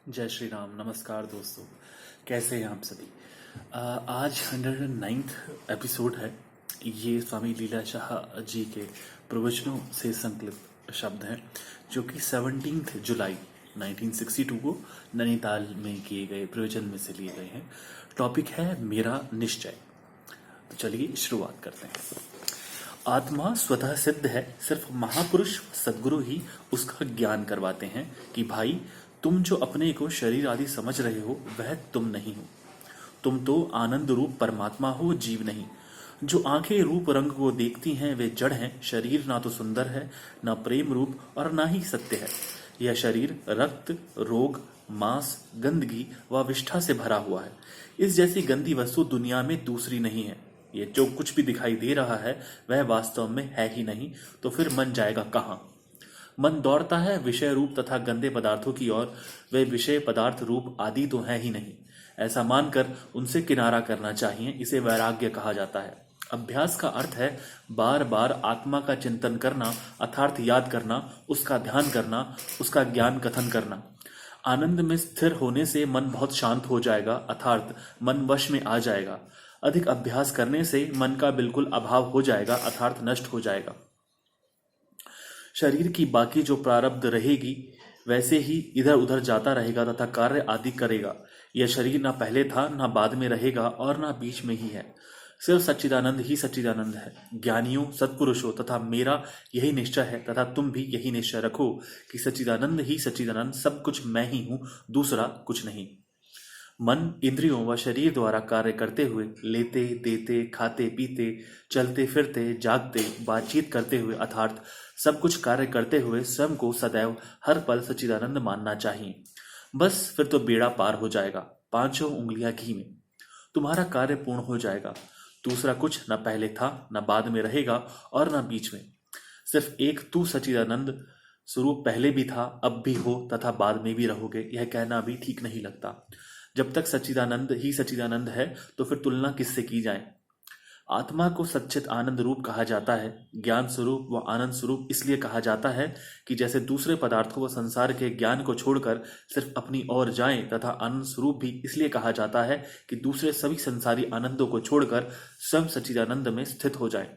जय श्री राम। नमस्कार दोस्तों, कैसे हैं आप सभी। आज 109th एपिसोड है। ये स्वामी लीला शाह जी के प्रवचनों से संकलित शब्द हैं जो कि 17 जुलाई 1962 को नैनीताल में किए गए प्रवचन में से लिए गए हैं। टॉपिक है मेरा निश्चय। तो चलिए शुरुआत करते हैं। आत्मा स्वतः सिद्ध है, सिर्फ महापुरुष सद्गुरु ही उसका ज्ञान करवाते हैं कि भाई तुम जो अपने को शरीर आदि समझ रहे हो वह तुम नहीं हो। तुम तो आनंद रूप परमात्मा हो, जीव नहीं। जो आंखें रूप रंग को देखती हैं वे जड़ हैं। शरीर ना तो सुंदर है, ना प्रेम रूप और ना ही सत्य है। यह शरीर रक्त, रोग, मांस, गंदगी व विष्ठा से भरा हुआ है। इस जैसी गंदी वस्तु दुनिया में दूसरी नहीं है। ये जो कुछ भी दिखाई दे रहा है वह वास्तव में है ही नहीं, तो फिर मन जाएगा कहाँ। मन दौड़ता है विषय रूप तथा गंदे पदार्थों की ओर। वे विषय पदार्थ रूप आदि तो है ही नहीं। ऐसा मानकर उनसे किनारा करना चाहिए। इसे वैराग्य कहा जाता है। अभ्यास का अर्थ है बार बार आत्मा का चिंतन करना, अर्थात याद करना, उसका ध्यान करना, उसका ज्ञान कथन करना। आनंद में स्थिर होने से मन बहुत शांत हो जाएगा, अर्थात मन वश में आ जाएगा। अधिक अभ्यास करने से मन का बिल्कुल अभाव हो जाएगा, अर्थात नष्ट हो जाएगा। शरीर की बाकी जो प्रारब्ध रहेगी वैसे ही इधर उधर जाता रहेगा तथा कार्य आदि करेगा। यह शरीर ना पहले था, ना बाद में रहेगा और ना बीच में ही है। सिर्फ सच्चिदानंद ही सच्चिदानंद है। ज्ञानियों, सत्पुरुषों तथा मेरा यही निश्चय है तथा तुम भी यही निश्चय रखो कि सच्चिदानंद ही सच्चिदानंद, सब कुछ मैं ही हूं, दूसरा कुछ नहीं। मन इंद्रियों व शरीर द्वारा कार्य करते हुए, लेते देते, खाते पीते, चलते फिरते, जागते, बातचीत करते हुए, अर्थात सब कुछ कार्य करते हुए स्वयं को सदैव हर पल सच्चिदानंद मानना चाहिए। बस फिर तो बेड़ा पार हो जाएगा। पांचों उंगलियां घी में तुम्हारा कार्य पूर्ण हो जाएगा। दूसरा कुछ न पहले था, न बाद में रहेगा और न बीच में। सिर्फ एक तू सच्चिदानंद स्वरूप पहले भी था, अब भी हो तथा बाद में भी रहोगे, यह कहना भी ठीक नहीं लगता। जब तक सच्चिदानंद ही सच्चिदानंद है तो फिर तुलना किससे की जाए। आत्मा को सच्चित आनंद रूप कहा जाता है। ज्ञान स्वरूप व आनंद स्वरूप इसलिए कहा जाता है कि जैसे दूसरे पदार्थों व संसार के ज्ञान को छोड़कर सिर्फ अपनी ओर जाएं, तथा आनंद स्वरूप भी इसलिए कहा जाता है कि दूसरे सभी संसारी आनंदों को छोड़कर स्वयं सच्चिदानंद में स्थित हो जाएं।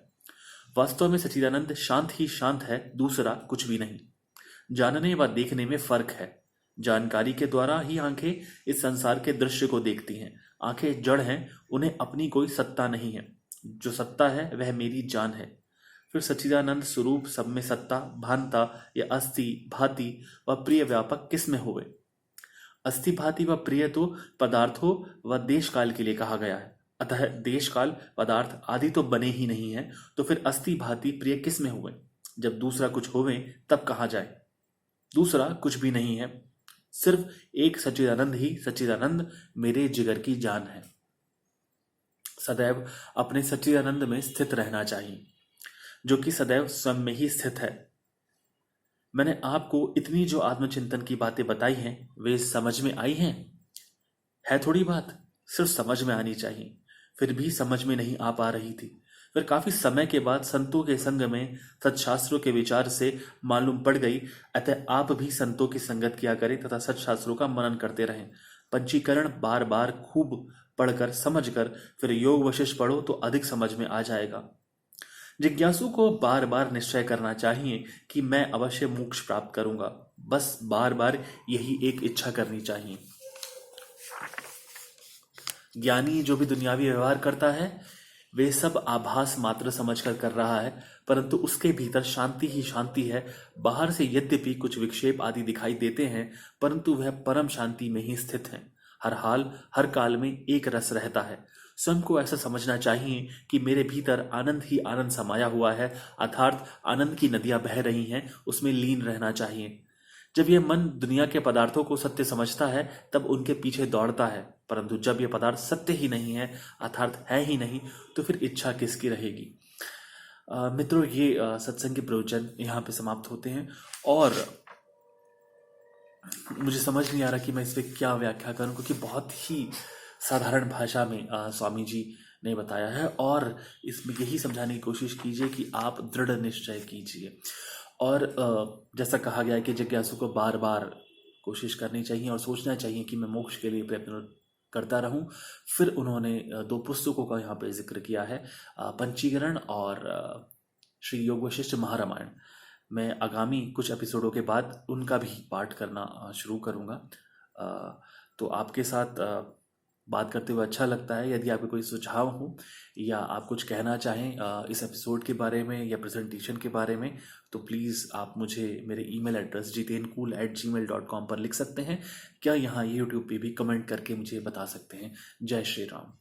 वास्तव में सच्चिदानंद शांत ही शांत है, दूसरा कुछ भी नहीं। जानने व देखने में फर्क है। जानकारी के द्वारा ही आंखें इस संसार के दृश्य को देखती हैं। आंखें जड़ हैं, उन्हें अपनी कोई सत्ता नहीं है। जो सत्ता है वह मेरी जान है। फिर सच्चिदानंद स्वरूप सब में सत्ता, भानता या अस्थि, भांति व प्रिय व्यापक किस में हुए। अस्थि, भांति व प्रिय तो पदार्थों व देश काल के लिए कहा गया है। अतः देश काल, पदार्थ आदि तो बने ही नहीं है, तो फिर अस्थि, भांति, प्रिय किस में हुए। जब दूसरा कुछ होवे तब कहा जाए। दूसरा कुछ भी नहीं है, सिर्फ एक सच्चिदानंद ही सच्चिदानंद मेरे जिगर की जान है। सदैव अपने सच्चिदानंद में स्थित रहना चाहिए, जो कि सदैव स्वयं में ही स्थित है। मैंने आपको इतनी जो आत्मचिंतन की बातें बताई हैं वे समझ में आई हैं? है थोड़ी बात, सिर्फ समझ में आनी चाहिए। फिर भी समझ में नहीं आ पा रही थी। फिर काफी समय के बाद संतों के संग में सत्शास्त्रों के विचार से मालूम पड़ गई। अतः आप भी संतों की संगत किया करें तथा सत्शास्त्रों का मनन करते रहें। पंचीकरण बार बार खूब पढ़कर समझकर फिर योग वशिष्ठ पढ़ो तो अधिक समझ में आ जाएगा। जिज्ञासु को बार बार निश्चय करना चाहिए कि मैं अवश्य मोक्ष प्राप्त करूंगा। बस बार बार यही एक इच्छा करनी चाहिए। ज्ञानी जो भी दुनियावी व्यवहार करता है वे सब आभास मात्र समझकर कर रहा है, परंतु उसके भीतर शांति ही शांति है। बाहर से यद्यपि कुछ विक्षेप आदि दिखाई देते हैं, परंतु वह परम शांति में ही स्थित है। हर हाल हर काल में एक रस रहता है। स्वयं को ऐसा समझना चाहिए कि मेरे भीतर आनंद ही आनंद समाया हुआ है, अर्थात आनंद की नदियां बह रही हैं, उसमें लीन रहना चाहिए। जब यह मन दुनिया के पदार्थों को सत्य समझता है तब उनके पीछे दौड़ता है, परंतु जब यह पदार्थ सत्य ही नहीं है, अर्थात है ही नहीं, तो फिर इच्छा किसकी रहेगी। मित्रों, ये सत्संग के प्रवचन यहाँ पे समाप्त होते हैं और मुझे समझ नहीं आ रहा कि मैं इस पर क्या व्याख्या करूं, क्योंकि बहुत ही साधारण भाषा में स्वामी जी ने बताया है और इसमें यही समझाने की कोशिश कीजिए कि आप दृढ़ निश्चय कीजिए। और जैसा कहा गया है कि जिज्ञासु को बार बार कोशिश करनी चाहिए और सोचना चाहिए कि मैं मोक्ष के लिए प्रयत्न करता रहूं। फिर उन्होंने दो पुस्तकों का यहाँ पे जिक्र किया है, पंचीकरण और श्री योग वशिष्ठ महारामायण। मैं आगामी कुछ एपिसोडों के बाद उनका भी पाठ करना शुरू करूँगा। तो आपके साथ बात करते हुए अच्छा लगता है। यदि आपके कोई सुझाव हो या आप कुछ कहना चाहें इस एपिसोड के बारे में या प्रेजेंटेशन के बारे में, तो प्लीज़ आप मुझे मेरे ईमेल एड्रेस jitencool@gmail.com पर लिख सकते हैं। क्या यहाँ यूट्यूब पे भी कमेंट करके मुझे बता सकते हैं। जय श्री राम।